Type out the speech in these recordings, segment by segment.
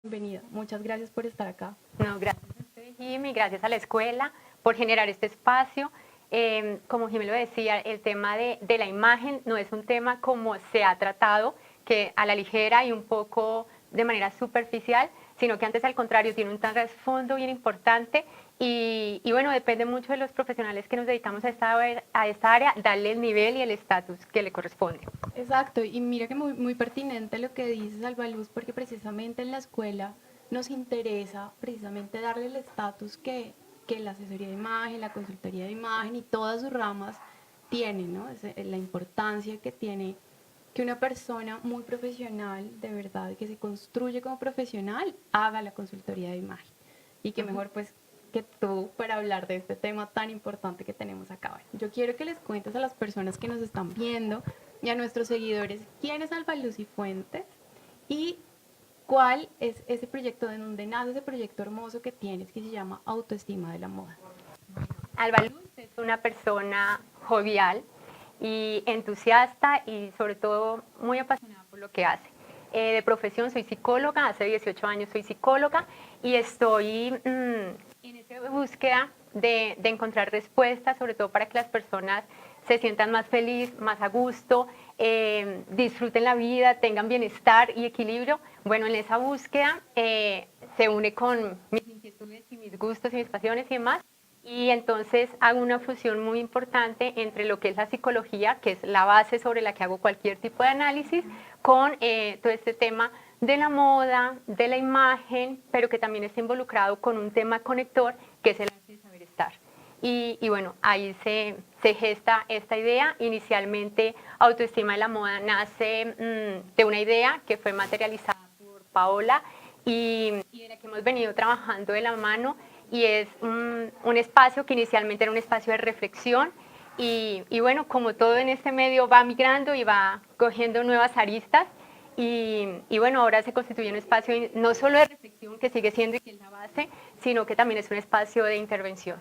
Bienvenida. Muchas gracias por estar acá. No, gracias a usted, Jimmy, gracias a la escuela por generar este espacio. Como Jimmy lo decía, el tema de la imagen no es un tema como se ha tratado, que a la ligera y un poco de manera superficial, sino que antes al contrario tiene un trasfondo bien importante y bueno, depende mucho de los profesionales que nos dedicamos a esta área, darle el nivel y el estatus que le corresponde. Exacto, y mira que muy pertinente lo que dices, Albaluz, porque precisamente en la escuela nos interesa precisamente darle el estatus que la asesoría de imagen, la consultoría de imagen y todas sus ramas tienen, ¿no? La importancia que tiene que una persona muy profesional, de verdad, que se construye como profesional, haga la consultoría de imagen. Y que mejor pues que tú para hablar de este tema tan importante que tenemos acá. Bueno, yo quiero que les cuentes a las personas que nos están viendo y a nuestros seguidores quién es Albaluz Fuentes y cuál es ese proyecto, de donde nace ese proyecto hermoso que tienes que se llama Autoestima de la Moda. Alba Luz es una persona jovial y entusiasta y sobre todo muy apasionada por lo que hace. De profesión soy psicóloga, hace 18 años soy psicóloga y estoy en esa búsqueda de encontrar respuestas, sobre todo para que las personas se sientan más felices, más a gusto, disfruten la vida, tengan bienestar y equilibrio. Bueno, en esa búsqueda se une con mis inquietudes y mis gustos y mis pasiones y demás. Y entonces hago una fusión muy importante entre lo que es la psicología, que es la base sobre la que hago cualquier tipo de análisis, con todo este tema de la moda, de la imagen, pero que también está involucrado con un tema conector, que es el arte de saber estar. Y bueno, ahí se gesta esta idea. Inicialmente, Autoestima de la Moda nace de una idea que fue materializada por Paola y de la que hemos venido trabajando de la mano y es un espacio que inicialmente era un espacio de reflexión y bueno, como todo en este medio va migrando y va cogiendo nuevas aristas y bueno, ahora se constituye un espacio no solo de reflexión que sigue siendo y que es la base, sino que también es un espacio de intervención.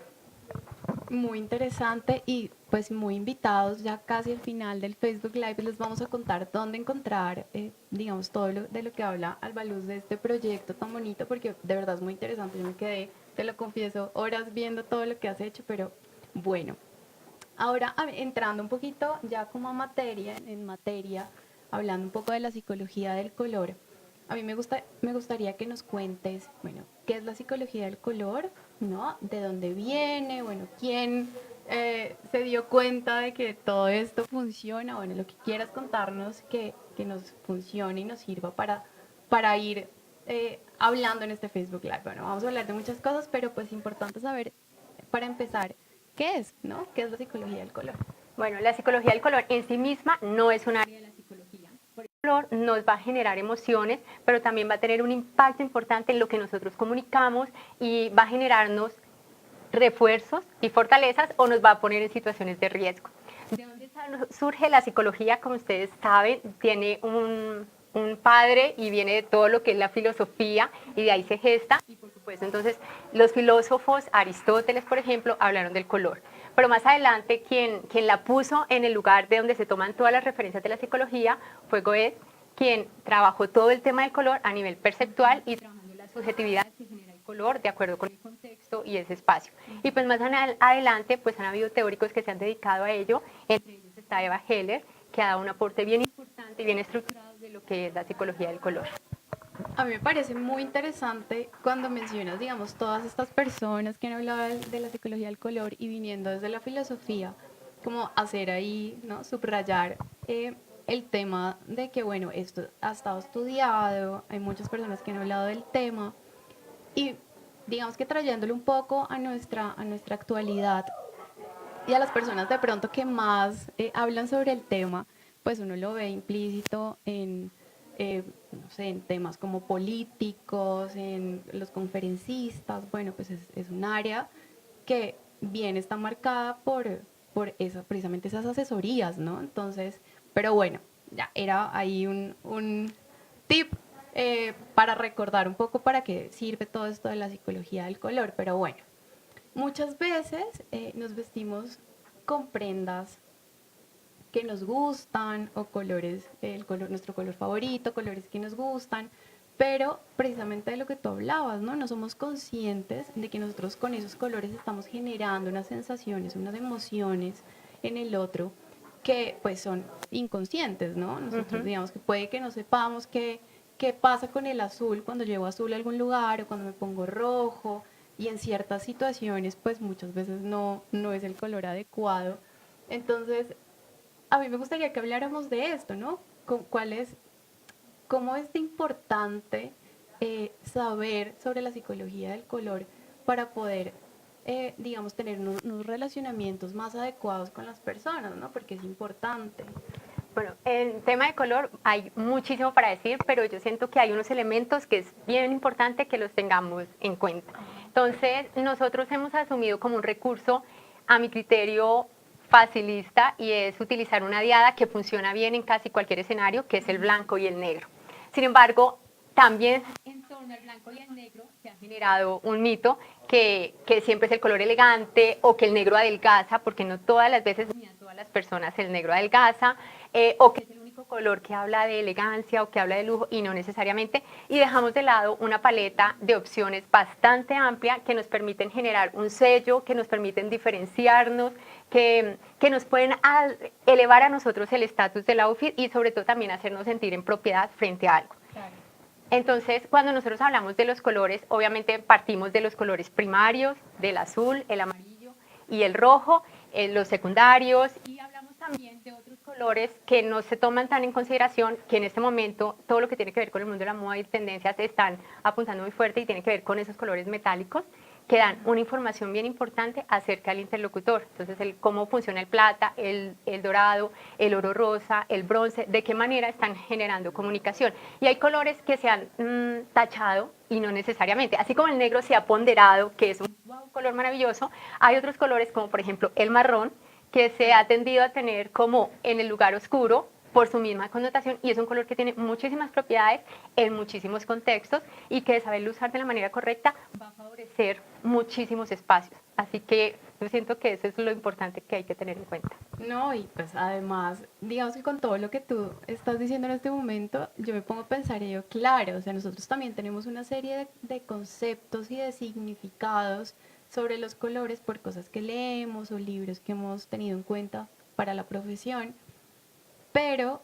Muy interesante y pues muy invitados ya casi al final del Facebook Live les vamos a contar dónde encontrar digamos todo de lo que habla Albaluz de este proyecto tan bonito porque de verdad es muy interesante, yo me quedé, te lo confieso, horas viendo todo lo que has hecho, pero bueno, ahora entrando un poquito ya como a materia, en materia, hablando un poco de la psicología del color, a mí me gustaría que nos cuentes, bueno, qué es la psicología del color, ¿no? ¿De dónde viene? Bueno, ¿quién se dio cuenta de que todo esto funciona? Bueno, lo que quieras contarnos que nos funcione y nos sirva para ir hablando en este Facebook Live. Bueno, vamos a hablar de muchas cosas, pero pues importante saber, para empezar, ¿qué es, no? ¿Qué es la psicología del color? Bueno, la psicología del color en sí misma no es un área de la psicología. El color nos va a generar emociones, pero también va a tener un impacto importante en lo que nosotros comunicamos y va a generarnos refuerzos y fortalezas o nos va a poner en situaciones de riesgo. ¿De dónde surge la psicología? Como ustedes saben, tiene un padre y viene de todo lo que es la filosofía y de ahí se gesta. Y por supuesto, entonces, los filósofos, Aristóteles, por ejemplo, hablaron del color. Pero más adelante, quien la puso en el lugar de donde se toman todas las referencias de la psicología fue Goethe, quien trabajó todo el tema del color a nivel perceptual y trabajando la subjetividad que genera el color de acuerdo con el contexto y ese espacio. Y pues más adelante pues han habido teóricos que se han dedicado a ello, entre ellos está Eva Heller, que ha dado un aporte bien importante y bien estructurado de lo que es la psicología del color. A mí me parece muy interesante cuando mencionas, digamos, todas estas personas que han hablado de la psicología del color y viniendo desde la filosofía, como hacer ahí, ¿no? Subrayar el tema de que, bueno, esto ha estado estudiado, hay muchas personas que han hablado del tema y digamos que trayéndolo un poco a nuestra actualidad y a las personas de pronto que más hablan sobre el tema, pues uno lo ve implícito en, no sé, en temas como políticos, en los conferencistas, bueno, pues es un área que bien está marcada por eso, precisamente esas asesorías, ¿no? Entonces, pero bueno, ya era ahí un tip para recordar un poco para qué sirve todo esto de la psicología del color, pero bueno. Muchas veces nos vestimos con prendas que nos gustan o colores, nuestro color favorito, colores que nos gustan, pero precisamente de lo que tú hablabas, ¿no? No somos conscientes de que nosotros con esos colores estamos generando unas sensaciones, unas emociones en el otro que pues son inconscientes, ¿no? Nosotros Ujú. digamos que puede que no sepamos qué pasa con el azul cuando llevo azul a algún lugar o cuando me pongo rojo y en ciertas situaciones pues muchas veces no es el color adecuado. Entonces, a mí me gustaría que habláramos de esto, ¿no? ¿Cuál es cómo es de importante saber sobre la psicología del color para poder, digamos, tener unos relacionamientos más adecuados con las personas, ¿no? Porque es importante. Bueno, en tema de color hay muchísimo para decir, pero yo siento que hay unos elementos que es bien importante que los tengamos en cuenta. Entonces, nosotros hemos asumido como un recurso, a mi criterio, facilista, y es utilizar una diada que funciona bien en casi cualquier escenario, que es el blanco y el negro. Sin embargo, también en torno al blanco y el negro se ha generado un mito que siempre es el color elegante o que el negro adelgaza, porque no todas las veces ni a todas las personas el negro adelgaza, o que es el único color que habla de elegancia o que habla de lujo, y no necesariamente. Y dejamos de lado una paleta de opciones bastante amplia que nos permiten generar un sello, que nos permiten diferenciarnos, que nos pueden elevar a nosotros el estatus del outfit y sobre todo también hacernos sentir en propiedad frente a algo. Claro. Entonces, cuando nosotros hablamos de los colores, obviamente partimos de los colores primarios, del azul, el amarillo y el rojo, los secundarios, y hablamos también de otros colores que no se toman tan en consideración, que en este momento todo lo que tiene que ver con el mundo de la moda y tendencias están apuntando muy fuerte y tiene que ver con esos colores metálicos que dan una información bien importante acerca del interlocutor. Entonces, cómo funciona el plata, el dorado, el oro rosa, el bronce, de qué manera están generando comunicación. Y hay colores que se han tachado y no necesariamente. Así como el negro se ha ponderado, que es un color maravilloso, hay otros colores como por ejemplo el marrón, que se ha tendido a tener como en el lugar oscuro por su misma connotación, y es un color que tiene muchísimas propiedades en muchísimos contextos y que de saberlo usar de la manera correcta va a favorecer muchísimos espacios. Así que yo siento que eso es lo importante que hay que tener en cuenta. No, y pues además, digamos que con todo lo que tú estás diciendo en este momento, yo me pongo a pensar y yo, claro, o sea, nosotros también tenemos una serie de conceptos y de significados sobre los colores por cosas que leemos o libros que hemos tenido en cuenta para la profesión, pero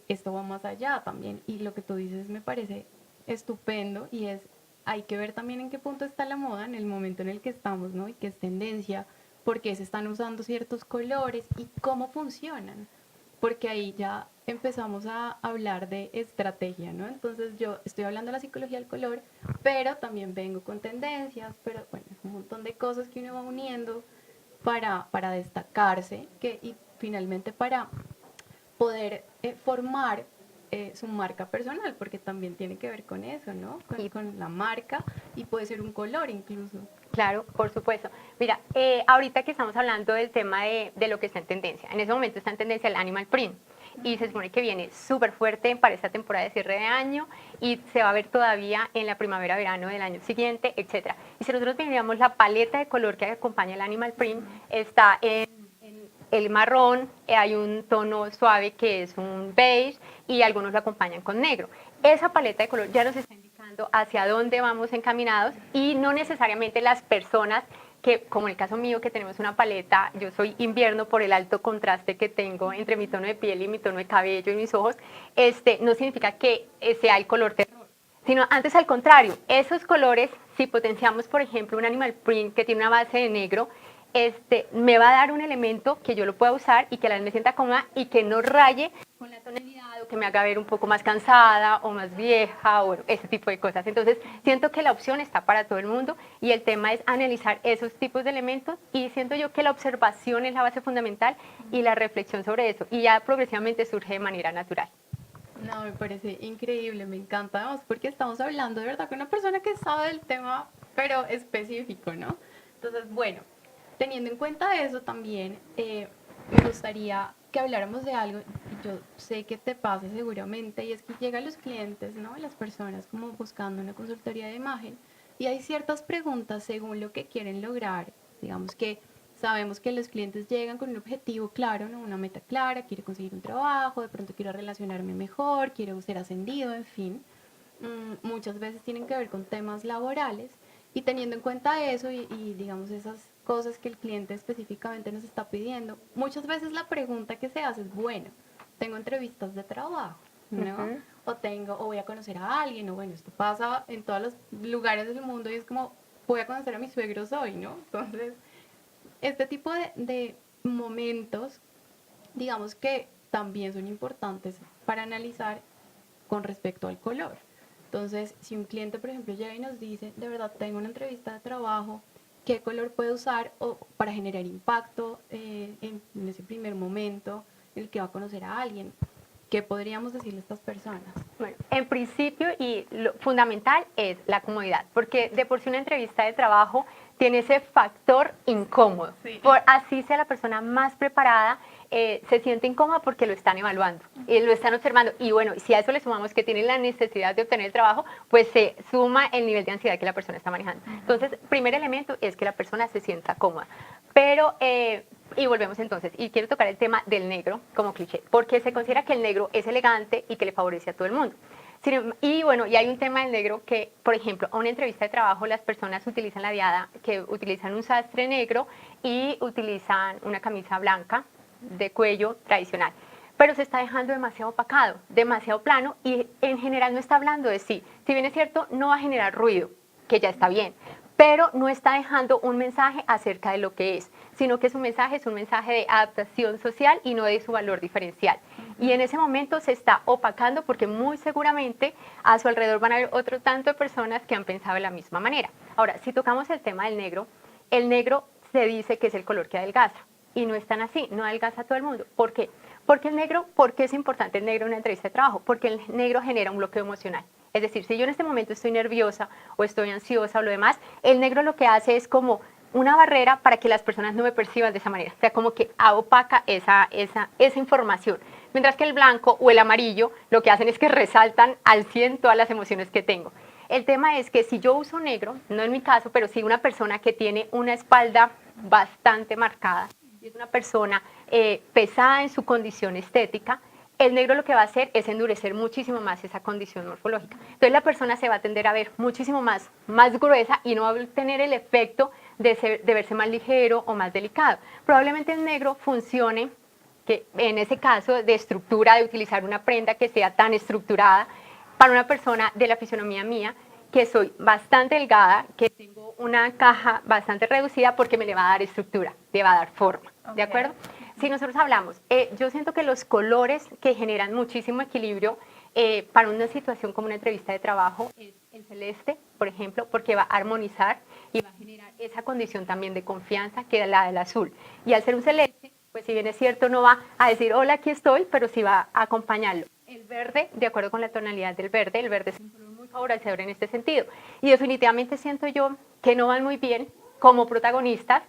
esto va más allá también y lo que tú dices me parece estupendo y es, hay que ver también en qué punto está la moda en el momento en el que estamos, ¿no? Y qué es tendencia, por qué se están usando ciertos colores y cómo funcionan, porque ahí ya empezamos a hablar de estrategia, ¿no? Entonces yo estoy hablando de la psicología del color, pero también vengo con tendencias, pero bueno, es un montón de cosas que uno va uniendo para destacarse que, y finalmente para poder formar su marca personal, porque también tiene que ver con eso, ¿no? Y Con la marca y puede ser un color incluso. claro, por supuesto. Mira, ahorita que estamos hablando del tema de lo que está en tendencia, en ese momento está en tendencia el animal print y se supone que viene súper fuerte para esta temporada de cierre de año y se va a ver todavía en la primavera-verano del año siguiente, etcétera. Y si nosotros miramos la paleta de color que acompaña el animal print, está en el marrón, hay un tono suave que es un beige y algunos lo acompañan con negro. Esa paleta de color ya nos está indicando hacia dónde vamos encaminados y no necesariamente las personas que, como en el caso mío, que tenemos una paleta, yo soy invierno por el alto contraste que tengo entre mi tono de piel y mi tono de cabello y mis ojos, no significa que sea el color terror, sino antes al contrario, esos colores, si potenciamos, por ejemplo, un animal print que tiene una base de negro, me va a dar un elemento que yo lo pueda usar y que la me sienta cómoda y que no raye con la tonalidad o que me haga ver un poco más cansada o más vieja o ese tipo de cosas. Entonces, siento que la opción está para todo el mundo y el tema es analizar esos tipos de elementos y siento yo que la observación es la base fundamental y la reflexión sobre eso y ya progresivamente surge de manera natural. No, me parece increíble, me encanta, vamos, porque estamos hablando de verdad con una persona que sabe del tema, pero específico, ¿no? Entonces, bueno, teniendo en cuenta eso también, me gustaría que habláramos de algo, y yo sé que te pase seguramente, y es que llegan los clientes, ¿no? Las personas como buscando una consultoría de imagen, y hay ciertas preguntas según lo que quieren lograr, digamos que sabemos que los clientes llegan con un objetivo claro, ¿no? Una meta clara, quiero conseguir un trabajo, de pronto quiero relacionarme mejor, quiero ser ascendido, en fin. muchas veces tienen que ver con temas laborales y teniendo en cuenta eso y digamos esas cosas que el cliente específicamente nos está pidiendo, muchas veces la pregunta que se hace es, bueno, tengo entrevistas de trabajo, ¿no? Ujú. O voy a conocer a alguien, o bueno, esto pasa en todos los lugares del mundo y es como, voy a conocer a mis suegros hoy, ¿no? Entonces, este tipo de momentos, digamos que también son importantes para analizar con respecto al color. Entonces, si un cliente, por ejemplo, llega y nos dice, de verdad, tengo una entrevista de trabajo, ¿qué color puede usar o para generar impacto en ese primer momento en el que va a conocer a alguien? ¿Qué podríamos decirle a estas personas? Bueno, en principio y lo fundamental es la comodidad, porque de por sí una entrevista de trabajo tiene ese factor incómodo. Sí. Por así sea la persona más preparada, se siente incómoda porque lo están evaluando, lo están observando. Y bueno, si a eso le sumamos que tiene la necesidad de obtener el trabajo, pues se suma el nivel de ansiedad que la persona está manejando. Entonces, primer elemento es que la persona se sienta cómoda. Pero y volvemos entonces, y quiero tocar el tema del negro como cliché, porque se considera que el negro es elegante y que le favorece a todo el mundo. Y bueno, y hay un tema del negro que, por ejemplo, a una entrevista de trabajo las personas utilizan la diada, que utilizan un sastre negro y utilizan una camisa blanca de cuello tradicional. Pero se está dejando demasiado opacado, demasiado plano y en general no está hablando de sí. Si bien es cierto, no va a generar ruido, que ya está bien, pero no está dejando un mensaje acerca de lo que es, sino que su mensaje es un mensaje de adaptación social y no de su valor diferencial. Y en ese momento se está opacando porque muy seguramente a su alrededor van a haber otro tanto de personas que han pensado de la misma manera. Ahora, si tocamos el negro se dice que es el color que adelgaza. Y no es tan así, no adelgaza a todo el mundo. ¿Por qué? Porque el negro, ¿por qué es importante el negro en una entrevista de trabajo? Porque el negro genera un bloqueo emocional. Es decir, si yo en este momento estoy nerviosa o estoy ansiosa o lo demás, el negro lo que hace es como una barrera para que las personas no me perciban de esa manera. O sea, como que opaca esa información. Mientras que el blanco o el amarillo lo que hacen es que resaltan al 100 todas las emociones que tengo. El tema es que si yo uso negro, no en mi caso, pero sí una persona que tiene una espalda bastante marcada y es una persona pesada en su condición estética, el negro lo que va a hacer es endurecer muchísimo más esa condición morfológica. Entonces la persona se va a tender a ver muchísimo más gruesa y no va a tener el efecto de verse más ligero o más delicado. Probablemente el negro funcione, que en ese caso de estructura, de utilizar una prenda que sea tan estructurada, para una persona de la fisonomía mía, que soy bastante delgada, que tengo una caja bastante reducida porque me le va a dar estructura, le va a dar forma, ¿de acuerdo? Si nosotros hablamos, yo siento que los colores que generan muchísimo equilibrio para una situación como una entrevista de trabajo es el celeste, por ejemplo, porque va a armonizar y va a generar esa condición también de confianza que es la del azul. Y al ser un celeste, pues si bien es cierto, no va a decir, hola, aquí estoy, pero sí va a acompañarlo. El verde, de acuerdo con la tonalidad del verde, el verde es un color muy favorecedor en este sentido. Y definitivamente siento yo que no van muy bien como protagonistas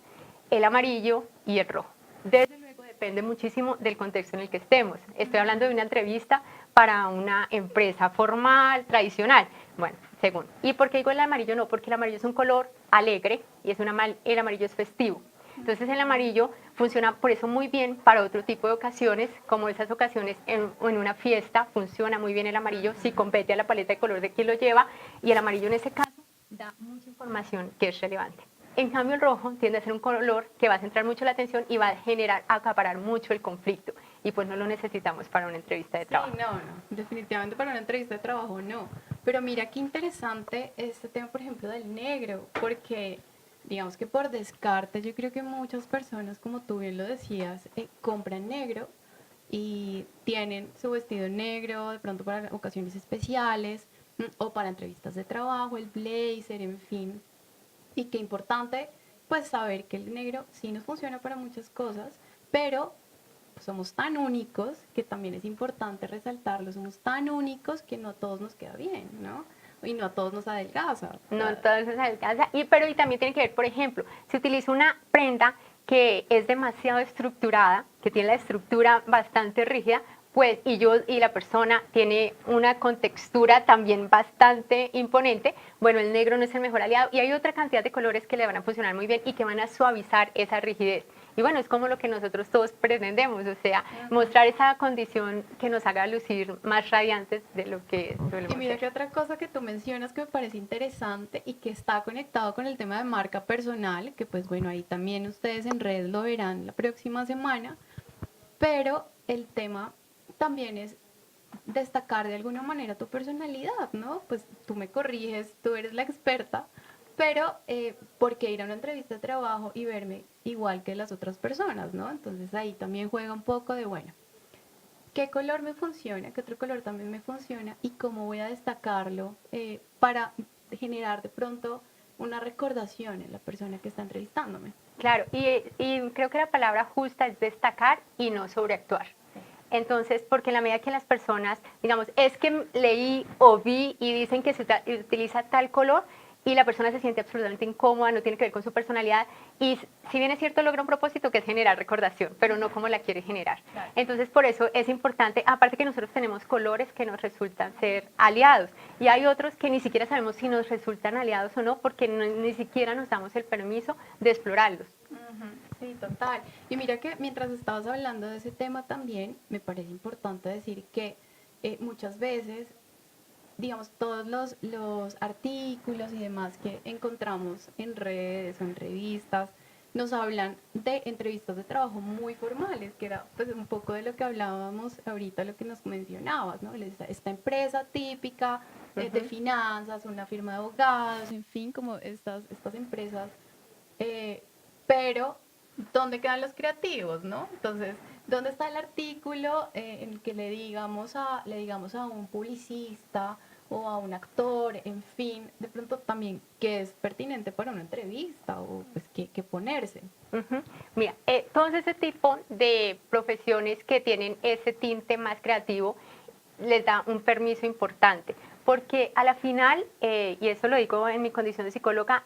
el amarillo y el rojo. Desde luego depende muchísimo del contexto en el que estemos. Estoy hablando de una entrevista para una empresa formal, tradicional. Bueno, según. ¿Y por qué digo el amarillo? No, porque el amarillo es un color alegre y el amarillo es festivo. Entonces el amarillo funciona por eso muy bien para otro tipo de ocasiones, como esas ocasiones en una fiesta, funciona muy bien el amarillo si compete a la paleta de color de quien lo lleva, y el amarillo en ese caso da mucha información que es relevante. En cambio el rojo tiende a ser un color que va a centrar mucho la atención y va a generar, acaparar mucho el conflicto, y pues no lo necesitamos para una entrevista de trabajo. Sí, no, definitivamente para una entrevista de trabajo no. Pero mira qué interesante este tema, por ejemplo, del negro, porque digamos que por descarte yo creo que muchas personas, como tú bien lo decías, compran negro y tienen su vestido negro, de pronto para ocasiones especiales o para entrevistas de trabajo, el blazer, en fin. Y qué importante pues saber que el negro sí nos funciona para muchas cosas, pero somos tan únicos que también es importante resaltarlo, somos tan únicos que no a todos nos queda bien, ¿no? Y no a todos nos adelgaza. No, entonces alcanza. Pero y también tiene que ver, por ejemplo, si utilizo una prenda que es demasiado estructurada, que tiene la estructura bastante rígida, pues y la persona tiene una contextura también bastante imponente, bueno, el negro no es el mejor aliado y hay otra cantidad de colores que le van a funcionar muy bien y que van a suavizar esa rigidez. Y bueno, es como lo que nosotros todos pretendemos, o sea, mostrar esa condición que nos haga lucir más radiantes de lo que Y solemos mira que ser. otra cosa que tú mencionas que me parece interesante y que está conectado con el tema de marca personal, que pues bueno, ahí también ustedes en redes lo verán la próxima semana, pero el tema también es destacar de alguna manera tu personalidad, ¿no? Pues tú me corriges, tú eres la experta, pero ¿por qué ir a una entrevista de trabajo y verme igual que las otras personas, ¿no? Entonces ahí también juega un poco de, bueno, ¿qué color me funciona? ¿Qué otro color también me funciona? ¿Y cómo voy a destacarlo para generar de pronto una recordación en la persona que está entrevistándome? Claro, y creo que la palabra justa es destacar y no sobreactuar. Entonces, porque en la medida que las personas, digamos, es que leí o vi y dicen que se utiliza tal color y la persona se siente absolutamente incómoda, no tiene que ver con su personalidad y si bien es cierto logra un propósito que es generar recordación, pero no como la quiere generar. Claro. Entonces, por eso es importante, aparte que nosotros tenemos colores que nos resultan ser aliados y hay otros que ni siquiera sabemos si nos resultan aliados o no porque ni siquiera nos damos el permiso de explorarlos. Sí, total. Y mira que mientras estabas hablando de ese tema también, me parece importante decir que muchas veces, digamos, todos los artículos y demás que encontramos en redes o en revistas, nos hablan de entrevistas de trabajo muy formales, que era pues un poco de lo que hablábamos ahorita, lo que nos mencionabas, ¿no? Esta empresa típica de finanzas, una firma de abogados, en fin, como estas empresas pero ¿dónde quedan los creativos, no? Entonces, ¿dónde está el artículo en el que le digamos a un publicista o a un actor, en fin, de pronto también que es pertinente para una entrevista o pues que ponerse? Mira, todos ese tipo de profesiones que tienen ese tinte más creativo les da un permiso importante, porque a la final, y eso lo digo en mi condición de psicóloga,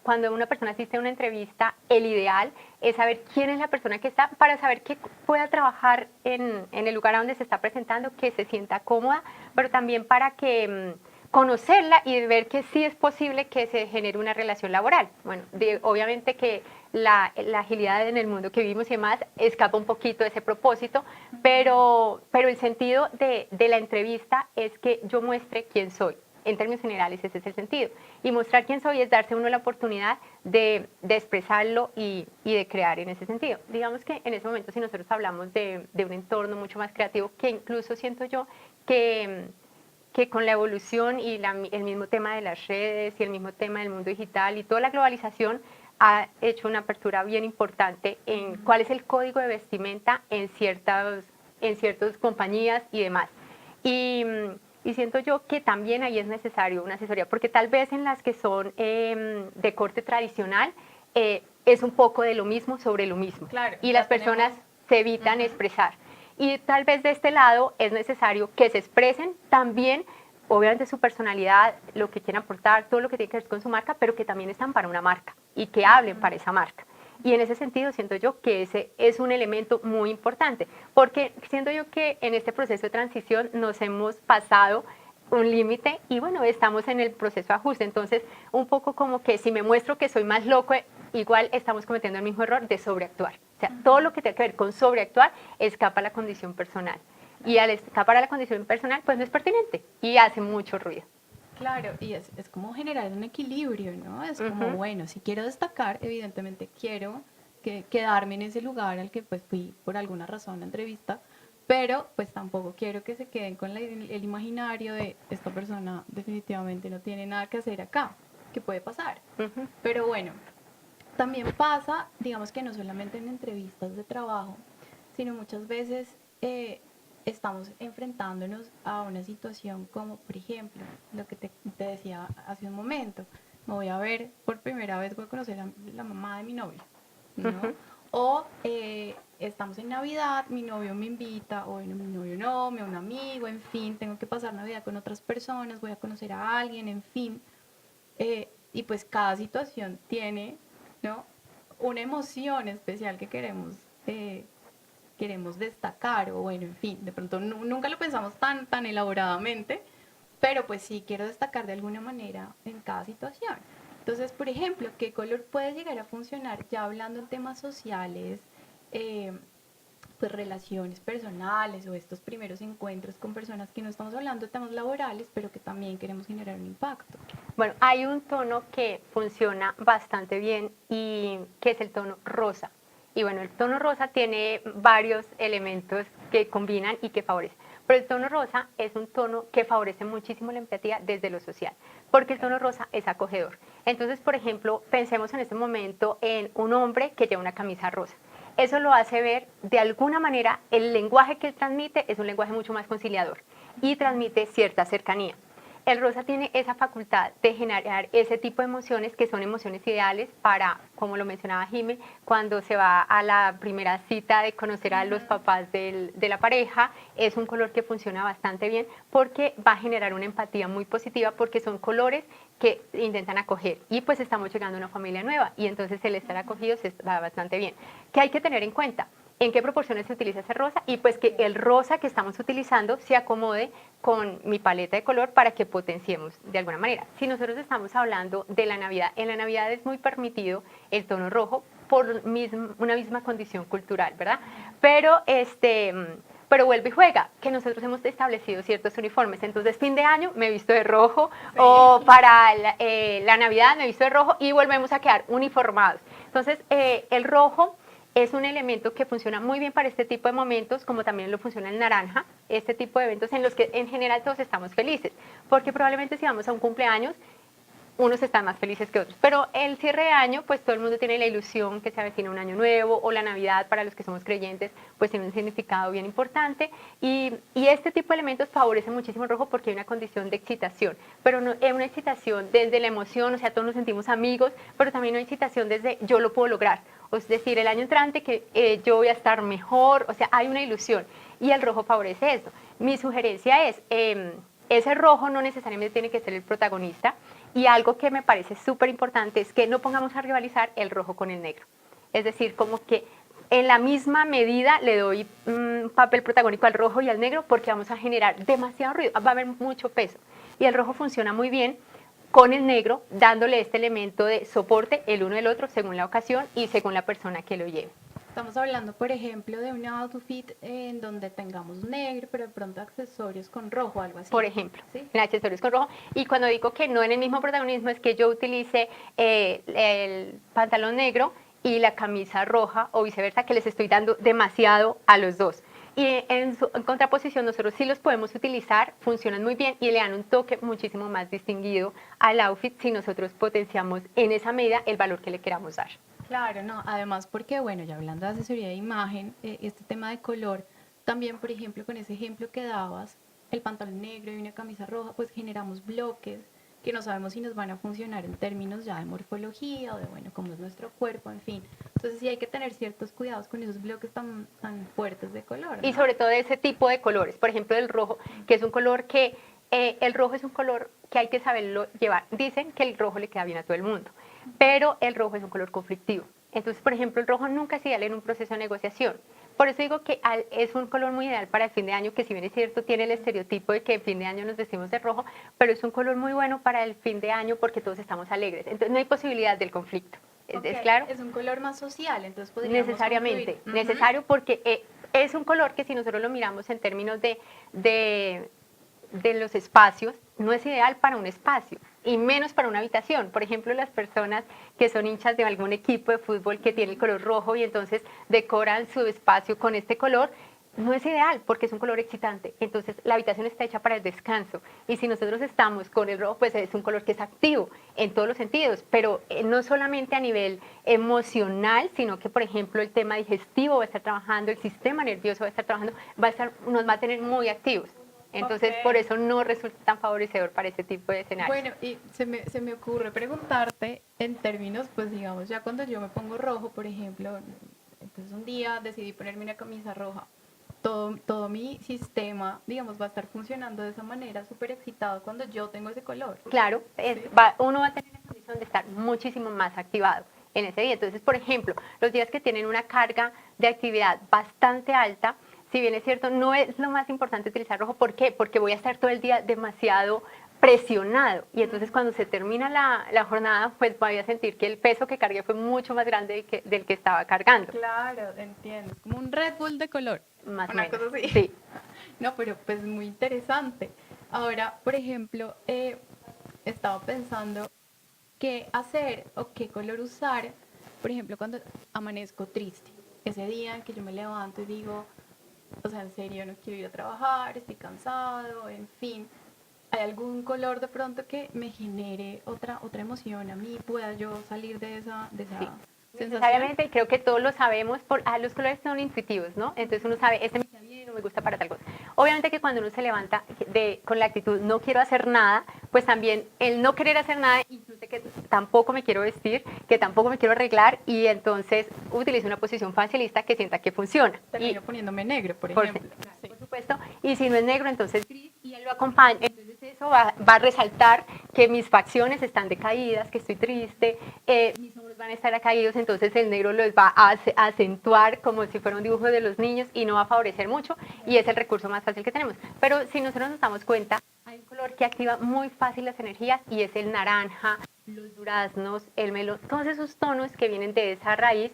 cuando una persona asiste a una entrevista, el ideal es saber quién es la persona que está, para saber que pueda trabajar en el lugar a donde se está presentando, que se sienta cómoda, pero también para que conocerla y ver que sí es posible que se genere una relación laboral. Bueno, obviamente que la agilidad en el mundo que vivimos y demás escapa un poquito de ese propósito, pero el sentido de la entrevista es que yo muestre quién soy. En términos generales, ese es el sentido. Y mostrar quién soy es darse uno la oportunidad de expresarlo y de crear en ese sentido. Digamos que en ese momento, si nosotros hablamos de un entorno mucho más creativo, que incluso siento yo que con la evolución y el mismo tema de las redes y el mismo tema del mundo digital y toda la globalización ha hecho una apertura bien importante en cuál es el código de vestimenta en ciertas compañías y demás. Y siento yo que también ahí es necesario una asesoría, porque tal vez en las que son de corte tradicional es un poco de lo mismo sobre lo mismo. Claro, y ya las personas tenemos. se evitan expresar. Y tal vez de este lado es necesario que se expresen también, obviamente su personalidad, lo que quieren aportar, todo lo que tiene que ver con su marca, pero que también están para una marca y que hablen para esa marca. Y en ese sentido siento yo que ese es un elemento muy importante, porque siento yo que en este proceso de transición nos hemos pasado un límite y bueno, estamos en el proceso de ajuste. Entonces, un poco como que si me muestro que soy más loco, igual estamos cometiendo el mismo error de sobreactuar. O sea, todo lo que tiene que ver con sobreactuar escapa a la condición personal. Y al escapar a la condición personal, pues no es pertinente y hace mucho ruido. Claro, y es como generar un equilibrio, ¿no? Es como, bueno, si quiero destacar, evidentemente quiero quedarme en ese lugar al que pues fui por alguna razón a entrevista, pero pues tampoco quiero que se queden con el imaginario de esta persona definitivamente no tiene nada que hacer acá, que puede pasar. Pero bueno, también pasa, digamos que no solamente en entrevistas de trabajo, sino muchas veces estamos enfrentándonos a una situación como, por ejemplo, lo que te decía hace un momento, me voy a ver por primera vez, voy a conocer a la mamá de mi novio, ¿no? O estamos en Navidad, mi novio me invita, o bueno, mi novio no, me un amigo, en fin, tengo que pasar Navidad con otras personas, voy a conocer a alguien, en fin. Y pues cada situación tiene, ¿no? Una emoción especial que queremos destacar, o bueno, en fin, de pronto nunca lo pensamos tan elaboradamente, pero pues sí quiero destacar de alguna manera en cada situación. Entonces, por ejemplo, ¿qué color puede llegar a funcionar ya hablando en temas sociales eh, pues relaciones personales o estos primeros encuentros con personas que no estamos hablando de temas laborales, pero que también queremos generar un impacto. Bueno, hay un tono que funciona bastante bien y que es el tono rosa. Y bueno, el tono rosa tiene varios elementos que combinan y que favorecen. Pero el tono rosa es un tono que favorece muchísimo la empatía desde lo social, porque el tono rosa es acogedor. Entonces, por ejemplo, pensemos en este momento en un hombre que lleva una camisa rosa. Eso lo hace ver, de alguna manera, el lenguaje que él transmite es un lenguaje mucho más conciliador y transmite cierta cercanía. El rosa tiene esa facultad de generar ese tipo de emociones que son emociones ideales para, como lo mencionaba Jimé, cuando se va a la primera cita de conocer a los papás de la pareja, es un color que funciona bastante bien porque va a generar una empatía muy positiva porque son colores que intentan acoger y pues estamos llegando a una familia nueva y entonces el estar acogidos está bastante bien. ¿Qué hay que tener en cuenta? En qué proporciones se utiliza ese rosa y pues que el rosa que estamos utilizando se acomode con mi paleta de color para que potenciemos de alguna manera. Si nosotros estamos hablando de la Navidad, en la Navidad es muy permitido el tono rojo por una misma condición cultural, ¿verdad? Pero vuelve y juega, que nosotros hemos establecido ciertos uniformes. Entonces, fin de año me he visto de rojo sí. O para la Navidad me he visto de rojo y volvemos a quedar uniformados. Entonces, el rojo es un elemento que funciona muy bien para este tipo de momentos, como también lo funciona el naranja, este tipo de eventos en los que en general todos estamos felices, porque probablemente si vamos a un cumpleaños, unos están más felices que otros, pero el cierre de año, pues todo el mundo tiene la ilusión que se avecina un año nuevo, o la Navidad para los que somos creyentes, pues tiene un significado bien importante, y este tipo de elementos favorece muchísimo el rojo porque hay una condición de excitación, pero no es una excitación desde la emoción, o sea, todos nos sentimos amigos, pero también una excitación desde yo lo puedo lograr, es decir, el año entrante que yo voy a estar mejor, o sea, hay una ilusión, y el rojo favorece eso. Mi sugerencia es, ese rojo no necesariamente tiene que ser el protagonista, y algo que me parece súper importante es que no pongamos a rivalizar el rojo con el negro. Es decir, como que en la misma medida le doy papel protagónico al rojo y al negro porque vamos a generar demasiado ruido, va a haber mucho peso. Y el rojo funciona muy bien con el negro, dándole este elemento de soporte el uno del otro según la ocasión y según la persona que lo lleve. Estamos hablando, por ejemplo, de un outfit en donde tengamos negro, pero de pronto accesorios con rojo, algo así. Por ejemplo, ¿sí? En accesorios con rojo. Y cuando digo que no en el mismo protagonismo es que yo utilice el pantalón negro y la camisa roja o viceversa, que les estoy dando demasiado a los dos. Y en contraposición, nosotros sí los podemos utilizar, funcionan muy bien y le dan un toque muchísimo más distinguido al outfit si nosotros potenciamos en esa medida el valor que le queramos dar. Claro, no, además porque, bueno, ya hablando de asesoría de imagen, este tema de color, también, por ejemplo, con ese ejemplo que dabas, el pantalón negro y una camisa roja, pues generamos bloques que no sabemos si nos van a funcionar en términos ya de morfología o de, bueno, cómo es nuestro cuerpo, en fin. Entonces sí hay que tener ciertos cuidados con esos bloques tan fuertes de color, ¿no? Y sobre todo de ese tipo de colores, por ejemplo, el rojo, que es un color que, el rojo es un color que hay que saberlo llevar. Dicen que el rojo le queda bien a todo el mundo, pero el rojo es un color conflictivo. Entonces, por ejemplo, el rojo nunca es ideal en un proceso de negociación. Por eso digo que es un color muy ideal para el fin de año, que si bien es cierto, tiene el estereotipo de que en fin de año nos vestimos de rojo, pero es un color muy bueno para el fin de año porque todos estamos alegres. Entonces, no hay posibilidad del conflicto. Okay. ¿Es claro? Es un color más social, entonces podríamos necesariamente, necesario porque es un color que si nosotros lo miramos en términos de los espacios, no es ideal para un espacio y menos para una habitación. Por ejemplo, las personas que son hinchas de algún equipo de fútbol que tiene el color rojo y entonces decoran su espacio con este color, no es ideal porque es un color excitante. Entonces, la habitación está hecha para el descanso. Y si nosotros estamos con el rojo, pues es un color que es activo en todos los sentidos, pero no solamente a nivel emocional, sino que, por ejemplo, el tema digestivo va a estar trabajando, el sistema nervioso va a estar trabajando, nos va a tener muy activos. Entonces, por eso no resulta tan favorecedor para ese tipo de escenarios. Bueno, y se me ocurre preguntarte en términos, pues digamos, ya cuando yo me pongo rojo, por ejemplo, entonces un día decidí ponerme una camisa roja, todo mi sistema, digamos, va a estar funcionando de esa manera, súper excitado cuando yo tengo ese color. Claro, uno va a tener la condición de estar muchísimo más activado en ese día. Entonces, por ejemplo, los días que tienen una carga de actividad bastante alta, si bien es cierto, no es lo más importante utilizar rojo. ¿Por qué? Porque voy a estar todo el día demasiado presionado y entonces cuando se termina la jornada pues voy a sentir que el peso que cargué fue mucho más grande del que estaba cargando. Claro, entiendo. Es como un Red Bull de color. Más o Una menos. cosa así. Sí. No, pero pues muy interesante. Ahora, por ejemplo, estaba pensando qué hacer o qué color usar, por ejemplo, cuando amanezco triste. Ese día en que yo me levanto y digo, o sea, en serio, no quiero ir a trabajar, estoy cansado, en fin. ¿Hay algún color de pronto que me genere otra emoción a mí? ¿Pueda yo salir de esa Sí, sensación? necesariamente, y creo que todos lo sabemos, los colores son intuitivos, ¿no? Entonces uno sabe, este me queda bien o me gusta para tal cosa. Obviamente que cuando uno se levanta con la actitud no quiero hacer nada, pues también el no querer hacer nada incluye que tampoco me quiero vestir, que tampoco me quiero arreglar y entonces utilizo una posición facilista que sienta que funciona. Termino poniéndome negro, por Por, ejemplo. Sí. por supuesto, y si no es negro, entonces gris y él lo acompaña. Entonces eso va a resaltar que mis facciones están decaídas, que estoy triste, mis hombros van a estar caídos, entonces el negro los va a acentuar como si fuera un dibujo de los niños y no va a favorecer mucho y es el recurso más fácil que tenemos. Pero si nosotros nos damos cuenta, hay un color que activa muy fácil las energías y es el naranja, los duraznos, el melón, todos esos tonos que vienen de esa raíz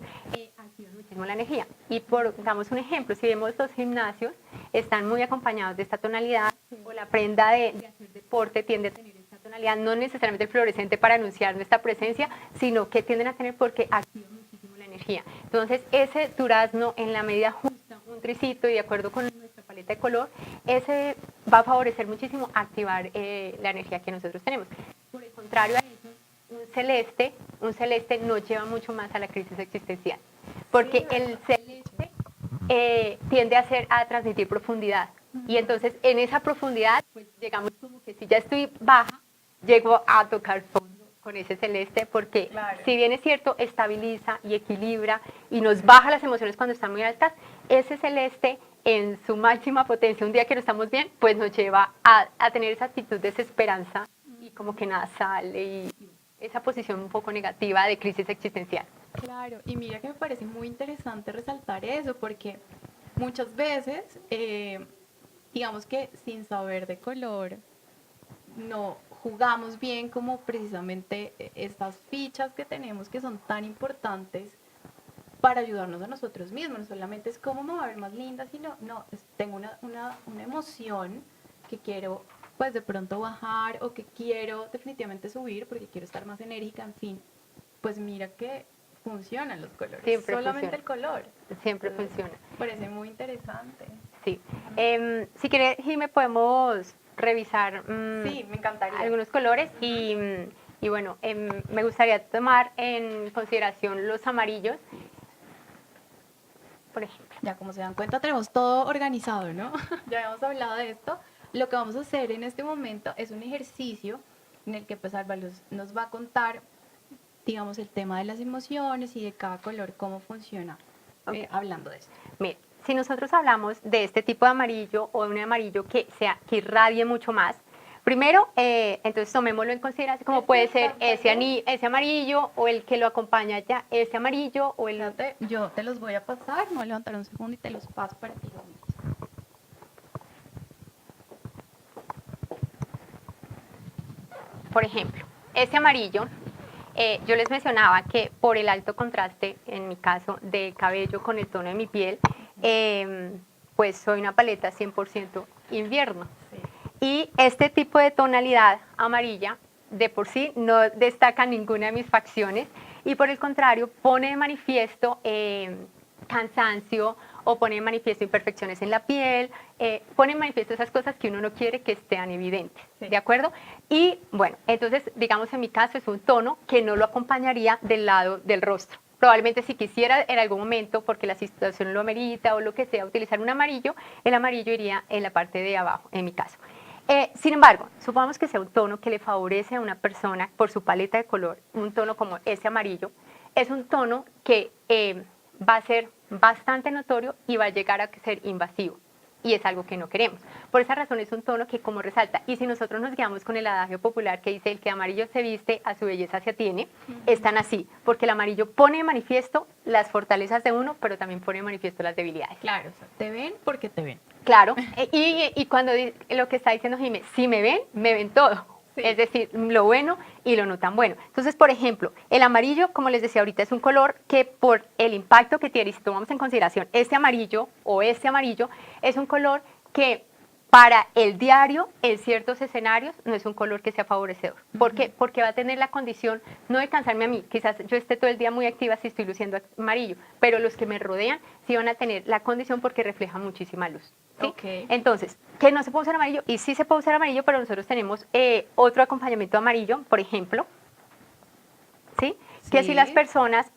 activan muchísimo la energía. Y damos un ejemplo, si vemos los gimnasios, están muy acompañados de esta tonalidad, o la prenda de hacer deporte tiende a tener esta tonalidad, no necesariamente el fluorescente para anunciar nuestra presencia, sino que tienden a tener porque activa muchísimo la energía. Entonces, ese durazno en la medida justa, un tricito y de acuerdo con nuestra paleta de color, ese va a favorecer muchísimo activar la energía que nosotros tenemos. Por el contrario a eso, un celeste nos lleva mucho más a la crisis existencial, porque sí, el celeste tiende a transmitir profundidad, y entonces en esa profundidad pues llegamos como que si ya estoy baja, llego a tocar fondo con ese celeste, porque claro, si bien es cierto, estabiliza y equilibra y nos baja las emociones cuando están muy altas, ese celeste en su máxima potencia, un día que no estamos bien, pues nos lleva a tener esa actitud de desesperanza y como que nada sale y esa posición un poco negativa de crisis existencial. Claro, y mira que me parece muy interesante resaltar eso, porque muchas veces, digamos que sin saber de color, no jugamos bien como precisamente estas fichas que tenemos que son tan importantes para ayudarnos a nosotros mismos. No solamente es cómo me va a ver más linda, sino, no, tengo una emoción que quiero pues de pronto bajar o que quiero definitivamente subir porque quiero estar más enérgica, en fin. Pues mira que funcionan los colores, siempre solamente funciona. El color. Siempre funciona. Parece muy interesante. Sí. Si quieres, Jimé, podemos revisar sí, me encantaría. Algunos colores y bueno, me gustaría tomar en consideración los amarillos, por ejemplo. Ya como se dan cuenta tenemos todo organizado, ¿no? Ya hemos hablado de esto. Lo que vamos a hacer en este momento es un ejercicio en el que pues Alba Luz nos va a contar, digamos, el tema de las emociones y de cada color, cómo funciona, okay, hablando de esto. Mira, si nosotros hablamos de este tipo de amarillo o de un amarillo que irradie mucho más, primero, entonces tomémoslo en consideración, como puede ser ese amarillo o el que lo acompaña ya, ese amarillo o el... Fíjate, yo te los voy a pasar, me voy a levantar un segundo y te los paso para ti. Por ejemplo, ese amarillo, yo les mencionaba que por el alto contraste, en mi caso, de cabello con el tono de mi piel, pues soy una paleta 100% invierno. Sí. Y este tipo de tonalidad amarilla, de por sí, no destaca ninguna de mis facciones y por el contrario, pone de manifiesto cansancio o pone de manifiesto imperfecciones en la piel, pone de manifiesto esas cosas que uno no quiere que estén evidentes, sí. ¿De acuerdo? Y bueno, entonces, digamos en mi caso es un tono que no lo acompañaría del lado del rostro. Probablemente si quisiera en algún momento, porque la situación lo amerita o lo que sea, utilizar un amarillo, el amarillo iría en la parte de abajo, en mi caso. Sin embargo, supongamos que sea un tono que le favorece a una persona por su paleta de color, un tono como ese amarillo, es un tono que va a ser bastante notorio y va a llegar a ser invasivo. Y es algo que no queremos. Por esa razón es un tono que como resalta. Y si nosotros nos guiamos con el adagio popular que dice el que amarillo se viste, a su belleza se atiene, están así. Porque el amarillo pone de manifiesto las fortalezas de uno, pero también pone de manifiesto las debilidades. Claro, o sea, te ven porque te ven. Claro. Y cuando lo que está diciendo Jimé, si me ven todo. Sí. Es decir, lo bueno y lo no tan bueno. Entonces, por ejemplo, el amarillo, como les decía ahorita, es un color que por el impacto que tiene, y si tomamos en consideración este amarillo o este amarillo, es un color que para el diario, en ciertos escenarios, no es un color que sea favorecedor. ¿Por qué? Porque va a tener la condición no de cansarme a mí. Quizás yo esté todo el día muy activa si estoy luciendo amarillo, pero los que me rodean sí van a tener la condición porque refleja muchísima luz. ¿Sí? Ok. Entonces, que no se puede usar amarillo, y sí se puede usar amarillo, pero nosotros tenemos otro acompañamiento amarillo, por ejemplo, ¿sí? Que si las Sí. personas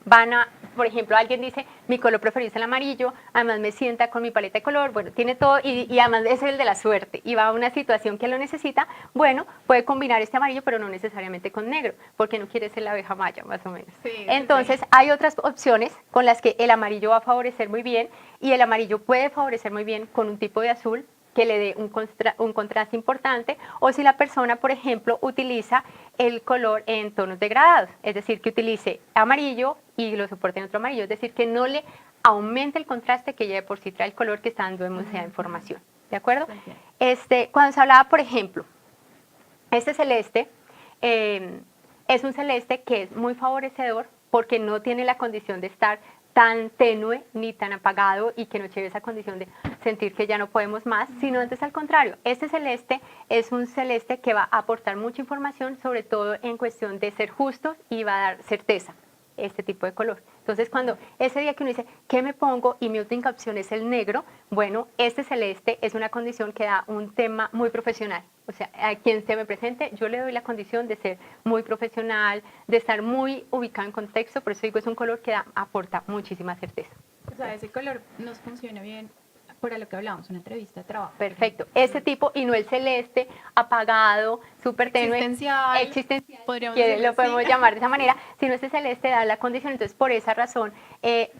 van a, por ejemplo, alguien dice, mi color preferido es el amarillo, además me sienta con mi paleta de color, bueno, tiene todo, y además es el de la suerte, y va a una situación que lo necesita, bueno, puede combinar este amarillo, pero no necesariamente con negro, porque no quiere ser la abeja maya, más o menos. Sí, sí, Entonces, sí. hay otras opciones con las que el amarillo va a favorecer muy bien, y el amarillo puede favorecer muy bien con un tipo de azul, que le dé un contraste importante, o si la persona, por ejemplo, utiliza el color en tonos degradados, es decir, que utilice amarillo y lo soporte en otro amarillo, es decir, que no le aumente el contraste que ya de por sí trae el color que está dando demasiada información, ¿de acuerdo? Cuando se hablaba, por ejemplo, este celeste es un celeste que es muy favorecedor porque no tiene la condición de estar tan tenue ni tan apagado y que nos lleve esa condición de sentir que ya no podemos más, sino antes al contrario. Este celeste es un celeste que va a aportar mucha información, sobre todo en cuestión de ser justos, y va a dar certeza, este tipo de color. Entonces, cuando ese día que uno dice, ¿qué me pongo? Y mi única opción es el negro, bueno, este celeste es una condición que da un tema muy profesional. O sea, a quien se me presente, yo le doy la condición de ser muy profesional, de estar muy ubicado en contexto, por eso digo, es un color que aporta muchísima certeza. O sea, ese color nos funciona bien para lo que hablábamos, una entrevista de trabajo. Perfecto. Ese tipo, y no el celeste apagado, súper tenue, existencial, podríamos que decirlo lo podemos así. llamar de esa manera, sino ese celeste da la condición. Entonces, por esa razón,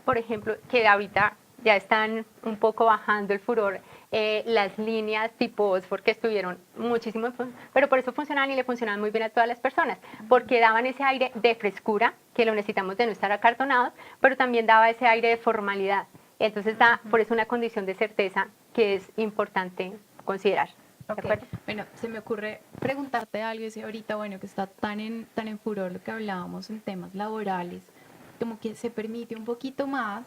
por ejemplo, que ahorita ya están un poco bajando el furor las líneas tipo Oxford, que estuvieron muchísimo, pero por eso funcionaban y le funcionaban muy bien a todas las personas, porque daban ese aire de frescura, que lo necesitamos de no estar acartonados, pero también daba ese aire de formalidad. Entonces da por eso una condición de certeza que es importante considerar. ¿De Ok, acuerdo? bueno, se me ocurre preguntarte algo, y ahorita, bueno, que está tan en furor lo que hablábamos en temas laborales, como que se permite un poquito más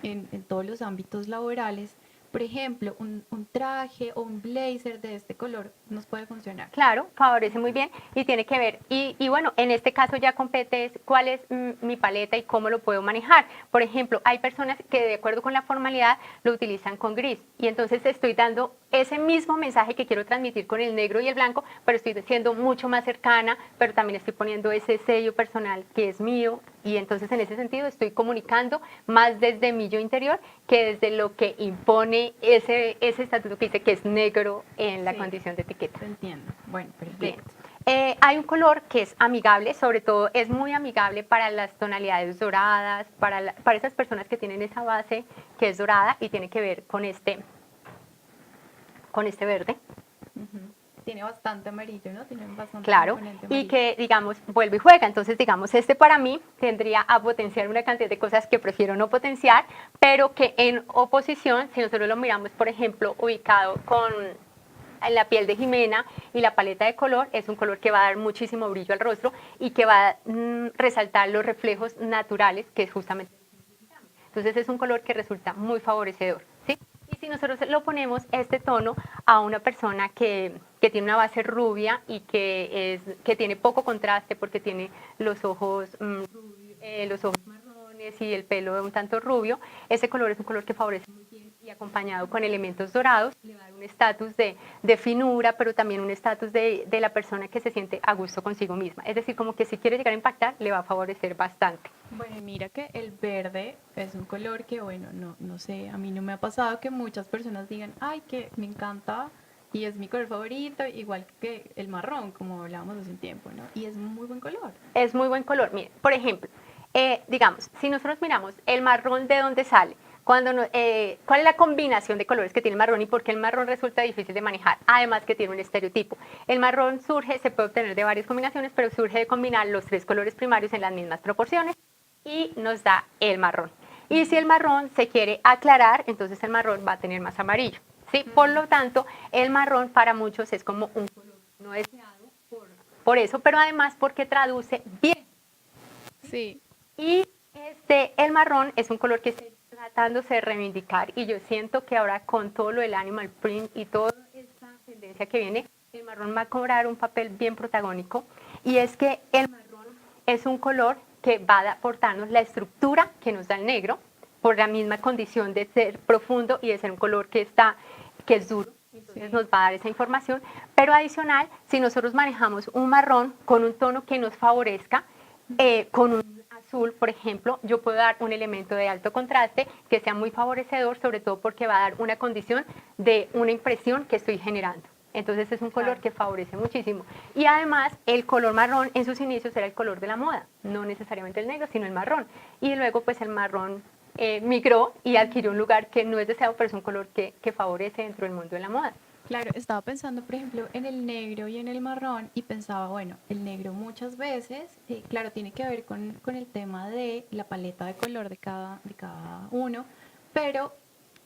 en todos los ámbitos laborales. Por ejemplo, un traje o un blazer de este color nos puede funcionar. Claro, favorece muy bien y tiene que ver. Y bueno, en este caso ya compete cuál es mi paleta y cómo lo puedo manejar. Por ejemplo, hay personas que de acuerdo con la formalidad lo utilizan con gris y entonces estoy dando ese mismo mensaje que quiero transmitir con el negro y el blanco, pero estoy siendo mucho más cercana, pero también estoy poniendo ese sello personal que es mío, y entonces en ese sentido estoy comunicando más desde mi yo interior que desde lo que impone ese estatuto que dice que es negro en la condición de etiqueta. Te entiendo. Bueno, Bien. perfecto. Hay un color que es amigable, sobre todo es muy amigable para las tonalidades doradas, para esas personas que tienen esa base que es dorada y tiene que ver con este verde. Tiene bastante amarillo, ¿no? Tiene bastante Claro, componente y amarillo. que, digamos, vuelve y juega. Entonces, digamos, este para mí tendría a potenciar una cantidad de cosas que prefiero no potenciar, pero que en oposición, si nosotros lo miramos, por ejemplo, ubicado en la piel de Jimena y la paleta de color, es un color que va a dar muchísimo brillo al rostro y que va a resaltar los reflejos naturales, que es justamente lo que necesitamos. Entonces, es un color que resulta muy favorecedor, ¿sí? Y si nosotros lo ponemos este tono a una persona que tiene una base rubia y que tiene poco contraste porque tiene los ojos marrones y el pelo un tanto rubio, ese color es un color que favorece muy bien, y acompañado con elementos dorados le va a dar un estatus de finura, pero también un estatus de la persona que se siente a gusto consigo misma. Es decir, como que si quiere llegar a impactar, le va a favorecer bastante. Bueno, y mira que el verde es un color que, bueno, no sé, a mí no me ha pasado que muchas personas digan, ay, que me encanta y es mi color favorito, igual que el marrón, como hablábamos hace un tiempo, ¿no? Y es un muy buen color. Es muy buen color. Miren, por ejemplo, digamos, si nosotros miramos el marrón, ¿de dónde sale? ¿Cuál es la combinación de colores que tiene el marrón y por qué el marrón resulta difícil de manejar? Además que tiene un estereotipo. El marrón se puede obtener de varias combinaciones, pero surge de combinar los tres colores primarios en las mismas proporciones y nos da el marrón. Y si el marrón se quiere aclarar, entonces el marrón va a tener más amarillo, ¿sí? Por lo tanto, el marrón para muchos es como un color no deseado por eso, pero además porque traduce bien. Sí. Y el marrón es un color que está tratándose de reivindicar y yo siento que ahora con todo lo del animal print y toda esta tendencia que viene, el marrón va a cobrar un papel bien protagónico y es que el marrón es un color que va a aportarnos la estructura que nos da el negro por la misma condición de ser profundo y de ser un color que es duro. Entonces nos va a dar esa información, pero adicional, si nosotros manejamos un marrón con un tono que nos favorezca, con un azul, por ejemplo, yo puedo dar un elemento de alto contraste que sea muy favorecedor, sobre todo porque va a dar una condición de una impresión que estoy generando. Entonces es un color que favorece muchísimo. Y además el color marrón en sus inicios era el color de la moda, no necesariamente el negro, sino el marrón. Y luego pues el marrón migró y adquirió un lugar que no es deseado, pero es un color que favorece dentro del mundo de la moda. Claro, estaba pensando, por ejemplo, en el negro y en el marrón y pensaba, bueno, el negro muchas veces, claro, tiene que ver con el tema de la paleta de color de cada uno, pero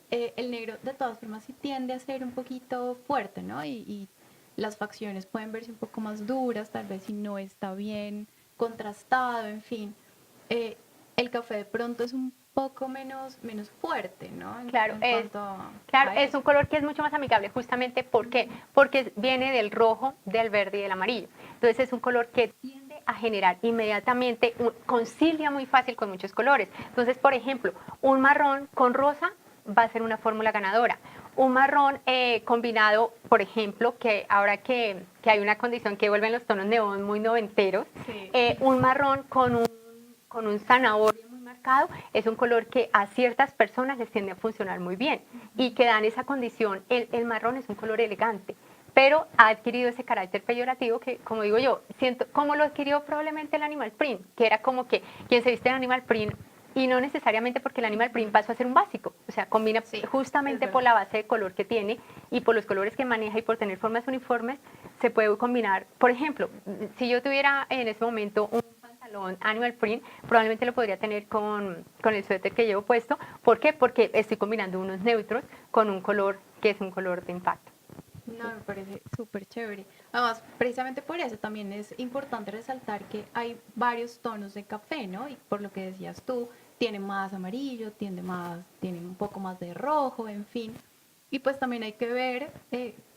el negro de todas formas sí tiende a ser un poquito fuerte, ¿no? Y las facciones pueden verse un poco más duras, tal vez si no está bien contrastado, en fin. Eh, el café de pronto es un poco menos fuerte, ¿no? Claro, En cuanto claro, a es eso. un color que es mucho más amigable, justamente ¿por qué? Porque viene del rojo, del verde y del amarillo. Entonces es un color que tiende a generar inmediatamente, concilia muy fácil con muchos colores. Entonces, por ejemplo, un marrón con rosa va a ser una fórmula ganadora. Un marrón combinado, por ejemplo, que ahora que hay una condición que vuelven los tonos neón muy noventeros, Sí. un marrón con un zanahoria muy marcado, es un color que a ciertas personas les tiende a funcionar muy bien y que dan esa condición. El marrón es un color elegante, pero ha adquirido ese carácter peyorativo que, como digo yo, siento como lo adquirió probablemente el animal print, que era como que quien se viste en animal print y no necesariamente porque el animal print pasó a ser un básico, o sea, combina justamente por la base de color que tiene y por los colores que maneja y por tener formas uniformes, se puede combinar. Por ejemplo, si yo tuviera en este momento un pantalón animal print, probablemente lo podría tener con el suéter que llevo puesto. ¿Por qué? Porque estoy combinando unos neutros con un color que es un color de impacto. No, me parece súper chévere. Además, precisamente por eso también es importante resaltar que hay varios tonos de café, ¿no? Y por lo que decías tú, tiene más amarillo, tiene un poco más de rojo, en fin. Y pues también hay que ver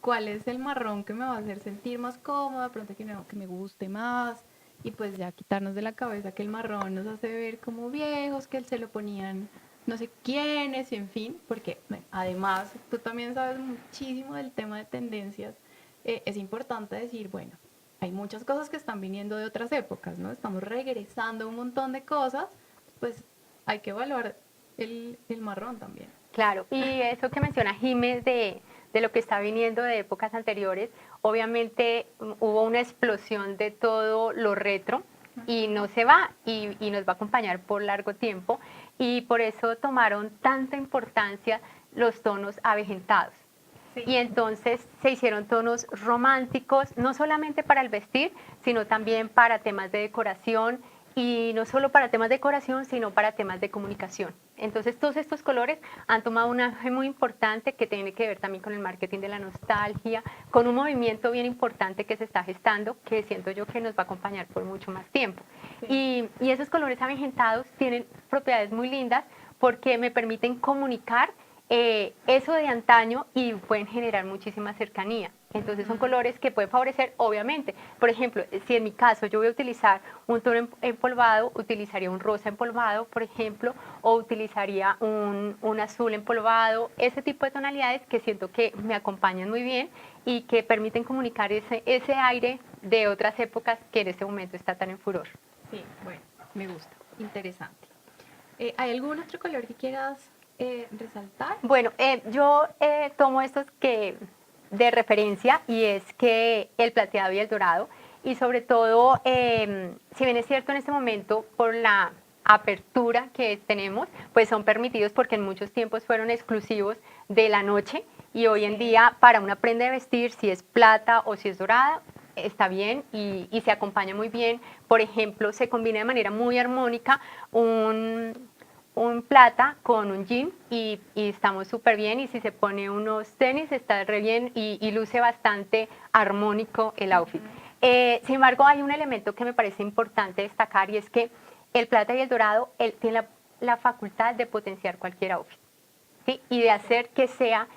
cuál es el marrón que me va a hacer sentir más cómoda, pronto que me guste más. Y pues ya quitarnos de la cabeza que el marrón nos hace ver como viejos, que se lo ponían no sé quiénes, en fin, porque bueno, además tú también sabes muchísimo del tema de tendencias, es importante decir, bueno, hay muchas cosas que están viniendo de otras épocas, ¿no? Estamos regresando un montón de cosas, pues hay que evaluar el marrón también. Claro, y eso que menciona Jiménez de lo que está viniendo de épocas anteriores, obviamente hubo una explosión de todo lo retro y no se va y nos va a acompañar por largo tiempo y por eso tomaron tanta importancia los tonos avejentados. Sí. Y entonces se hicieron tonos románticos, no solamente para el vestir, sino también para temas de decoración y no solo para temas de decoración, sino para temas de comunicación. Entonces todos estos colores han tomado un auge muy importante que tiene que ver también con el marketing de la nostalgia, con un movimiento bien importante que se está gestando, que siento yo que nos va a acompañar por mucho más tiempo. Sí. Y esos colores avejentados tienen propiedades muy lindas porque me permiten comunicar eso de antaño y pueden generar muchísima cercanía. Entonces son colores que pueden favorecer, obviamente. Por ejemplo, si en mi caso yo voy a utilizar un tono empolvado, utilizaría un rosa empolvado, por ejemplo, o utilizaría un azul empolvado, ese tipo de tonalidades que siento que me acompañan muy bien y que permiten comunicar ese aire de otras épocas que en este momento está tan en furor. Sí, bueno, me gusta, interesante. ¿Hay algún otro color que quieras resaltar? Bueno, yo tomo estos que de referencia y es que el plateado y el dorado y sobre todo, si bien es cierto en este momento por la apertura que tenemos, pues son permitidos porque en muchos tiempos fueron exclusivos de la noche y hoy en día para una prenda de vestir, si es plata o si es dorada, está bien y se acompaña muy bien. Por ejemplo, se combina de manera muy armónica un plata con un jean y estamos súper bien y si se pone unos tenis está re bien y luce bastante armónico el outfit. Sin embargo, hay un elemento que me parece importante destacar y es que el plata y el dorado tienen la facultad de potenciar cualquier outfit, ¿sí? Y de hacer que sea,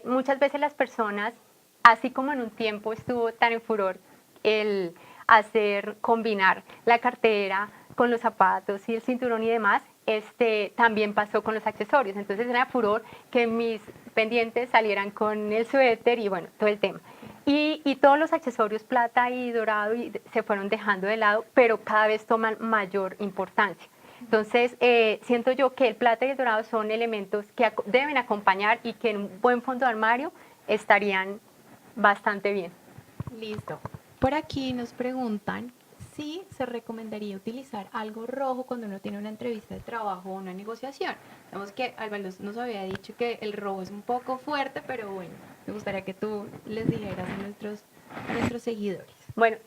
muchas veces las personas, así como en un tiempo estuvo tan en furor el combinar la cartera con los zapatos y el cinturón y demás, también pasó con los accesorios. Entonces era furor que mis pendientes salieran con el suéter y bueno, todo el tema. Y todos los accesorios plata y dorado se fueron dejando de lado, pero cada vez toman mayor importancia. Entonces, siento yo que el plata y el dorado son elementos que deben acompañar y que en un buen fondo de armario estarían bastante bien. Listo. Por aquí nos preguntan si se recomendaría utilizar algo rojo cuando uno tiene una entrevista de trabajo o una negociación. Vemos que Álvaro nos había dicho que el rojo es un poco fuerte, pero bueno, me gustaría que tú les dijeras a nuestros seguidores. Bueno,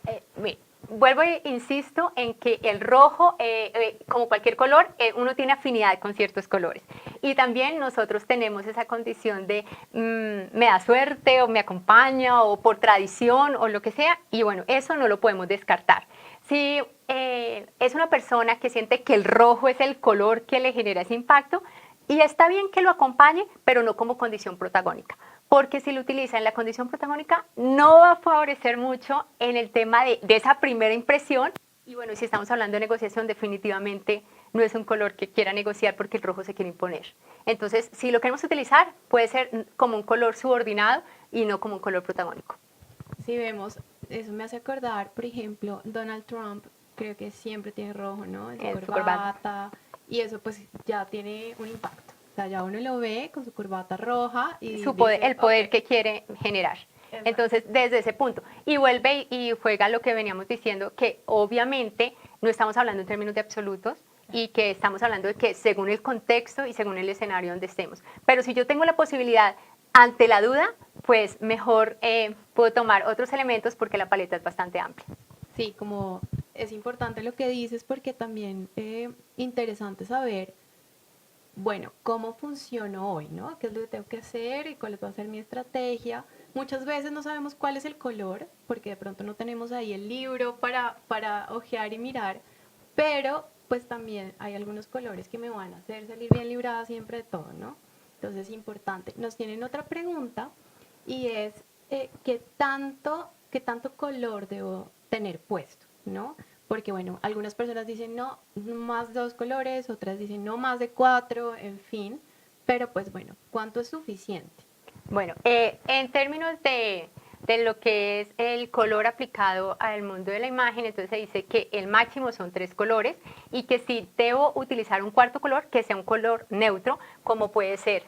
vuelvo e insisto en que el rojo, como cualquier color, uno tiene afinidad con ciertos colores. Y también nosotros tenemos esa condición de me da suerte o me acompaña o por tradición o lo que sea. Y bueno, eso no lo podemos descartar. Si es una persona que siente que el rojo es el color que le genera ese impacto, y está bien que lo acompañe, pero no como condición protagónica. Porque si lo utiliza en la condición protagónica, no va a favorecer mucho en el tema de esa primera impresión. Y bueno, si estamos hablando de negociación, definitivamente no es un color que quiera negociar porque el rojo se quiere imponer. Entonces, si lo queremos utilizar, puede ser como un color subordinado y no como un color protagónico. Si vemos, eso me hace acordar, por ejemplo, Donald Trump, creo que siempre tiene rojo, ¿no? En su corbata. Y eso pues ya tiene un impacto. O sea, ya uno lo ve con su corbata roja y el poder que quiere generar. Exacto. Entonces, desde ese punto. Y vuelve y juega lo que veníamos diciendo, que obviamente no estamos hablando en términos de absolutos y que estamos hablando de que según el contexto y según el escenario donde estemos. Pero si yo tengo la posibilidad, ante la duda, pues mejor puedo tomar otros elementos porque la paleta es bastante amplia. Sí, como es importante lo que dices porque también interesante saber, bueno, cómo funciono hoy, ¿no? ¿Qué es lo que tengo que hacer y cuál va a ser mi estrategia? Muchas veces no sabemos cuál es el color porque de pronto no tenemos ahí el libro para ojear y mirar, pero pues también hay algunos colores que me van a hacer salir bien librada siempre de todo, ¿no? Entonces es importante. Nos tienen otra pregunta y es qué tanto color debo tener puesto, ¿no? Porque bueno, algunas personas dicen no, más de 2 colores, otras dicen no, más de 4, en fin, pero pues bueno, ¿cuánto es suficiente? Bueno, en términos de lo que es el color aplicado al mundo de la imagen, entonces se dice que el máximo son 3 colores y que si debo utilizar un cuarto color, que sea un color neutro, como puede ser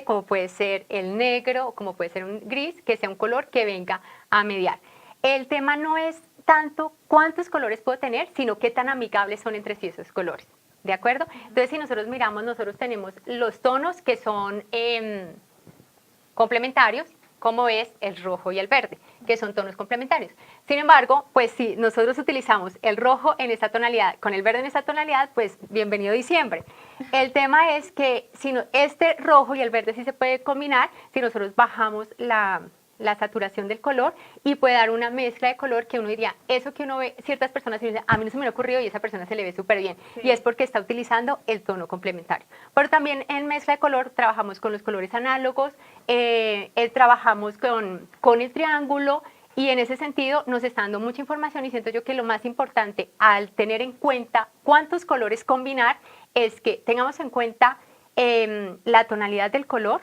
como puede ser el negro, o como puede ser un gris, que sea un color que venga a mediar. El tema no es tanto cuántos colores puedo tener, sino qué tan amigables son entre sí esos colores, ¿de acuerdo? Entonces, si nosotros miramos, nosotros tenemos los tonos que son complementarios, como es el rojo y el verde, que son tonos complementarios. Sin embargo, pues si nosotros utilizamos el rojo en esta tonalidad con el verde en esta tonalidad, pues bienvenido diciembre. El tema es que si este rojo y el verde sí se puede combinar si nosotros bajamos la saturación del color y puede dar una mezcla de color que uno diría, eso que uno ve, ciertas personas dicen, a mí no se me ha ocurrido y esa persona se le ve súper bien. Sí. Y es porque está utilizando el tono complementario. Pero también en mezcla de color trabajamos con los colores análogos, trabajamos con el triángulo y en ese sentido nos está dando mucha información y siento yo que lo más importante al tener en cuenta cuántos colores combinar es que tengamos en cuenta la tonalidad del color,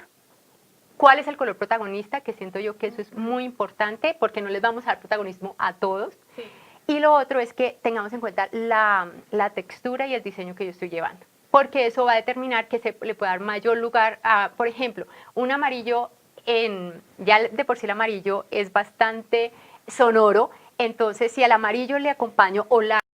cuál es el color protagonista, que siento yo que eso es muy importante porque no les vamos a dar protagonismo a todos. Sí. Y lo otro es que tengamos en cuenta la textura y el diseño que yo estoy llevando, porque eso va a determinar que se le pueda dar mayor lugar a, por ejemplo, un amarillo, ya de por sí el amarillo es bastante sonoro, entonces si al amarillo le acompaño o la